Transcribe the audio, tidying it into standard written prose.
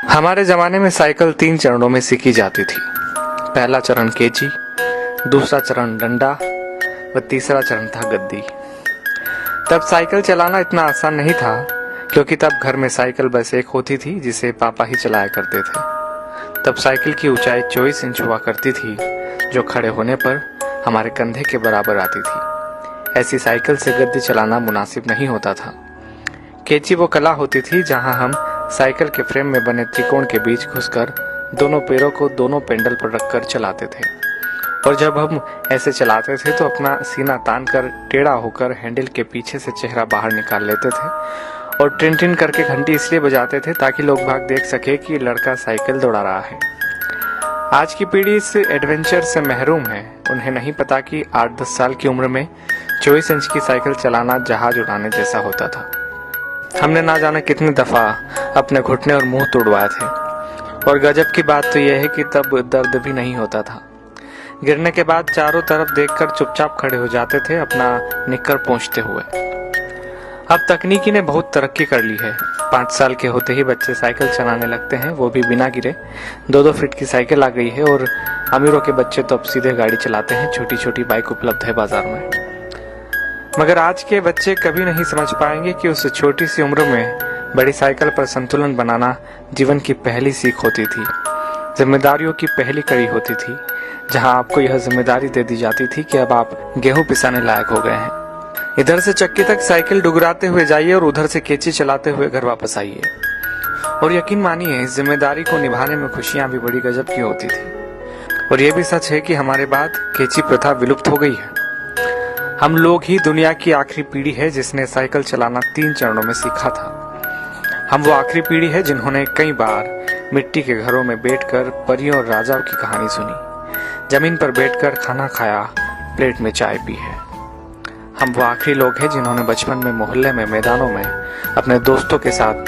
हमारे ज़माने में साइकिल 3 चरणों में सीखी जाती थी। पहला चरण केची, दूसरा चरण डंडा व तीसरा चरण था गद्दी। तब साइकिल चलाना इतना आसान नहीं था, क्योंकि तब घर में साइकिल बस एक होती थी जिसे पापा ही चलाया करते थे। तब साइकिल की ऊंचाई 24 इंच हुआ करती थी, जो खड़े होने पर हमारे कंधे के बराबर आती थी। ऐसी साइकिल से गद्दी चलाना मुनासिब नहीं होता था। केची वो कला होती थी जहां हम साइकिल के फ्रेम में बने त्रिकोण के बीच घुसकर दोनों पैरों को दोनों पेंडल पर रखकर चलाते थे। और जब हम ऐसे चलाते थे तो अपना सीना तान कर टेढ़ा होकर हैंडल के पीछे से चेहरा बाहर निकाल लेते थे और टिन टिन करके घंटी इसलिए बजाते थे ताकि लोग भाग देख सके कि लड़का साइकिल दौड़ा रहा है। आज की पीढ़ी इस एडवेंचर से महरूम है। उन्हें नहीं पता कि 8-10 साल की उम्र में 24 इंच की साइकिल चलाना जहाज उड़ाने जैसा होता था। हमने ना जाने कितनी दफा अपने घुटने और मुंह तोड़वाए थे। और गजब की बात तो यह है कि तब दर्द भी नहीं होता था। गिरने के बाद चारों तरफ देखकर चुपचाप खड़े हो जाते थे, अपना निक्कर पोंछते हुए। अब तकनीकी ने बहुत तरक्की कर ली है। 5 साल के होते ही बच्चे साइकिल चलाने लगते हैं, वो भी बिना गिरे। 2-2 फीट की साइकिल आ गई है और अमीरों के बच्चे तो अब सीधे गाड़ी चलाते हैं। छोटी छोटी बाइक उपलब्ध है बाजार में। मगर आज के बच्चे कभी नहीं समझ पाएंगे कि उस छोटी सी उम्र में बड़ी साइकिल पर संतुलन बनाना जीवन की पहली सीख होती थी, जिम्मेदारियों की पहली कड़ी होती थी, जहां आपको यह जिम्मेदारी दे दी जाती थी कि अब आप गेहूं पिसाने लायक हो गए हैं। इधर से चक्की तक साइकिल डुगराते हुए जाइए और उधर से केची चलाते हुए घर वापस आइए। और यकीन मानिए, इस जिम्मेदारी को निभाने में खुशियां भी बड़ी गजब की होती थी। और यह भी सच है कि हमारे बाद केची प्रथा विलुप्त हो गई है। हम लोग ही दुनिया की आखिरी पीढ़ी है जिसने साइकिल चलाना 3 चरणों में सीखा था। हम वो आखिरी पीढ़ी है जिन्होंने कई बार मिट्टी के घरों में बैठकर परियों और राजाओं की कहानी सुनी, जमीन पर बैठकर खाना खाया, प्लेट में चाय पी है। हम वो आखिरी लोग हैं जिन्होंने बचपन में मोहल्ले में मैदानों में अपने दोस्तों के साथ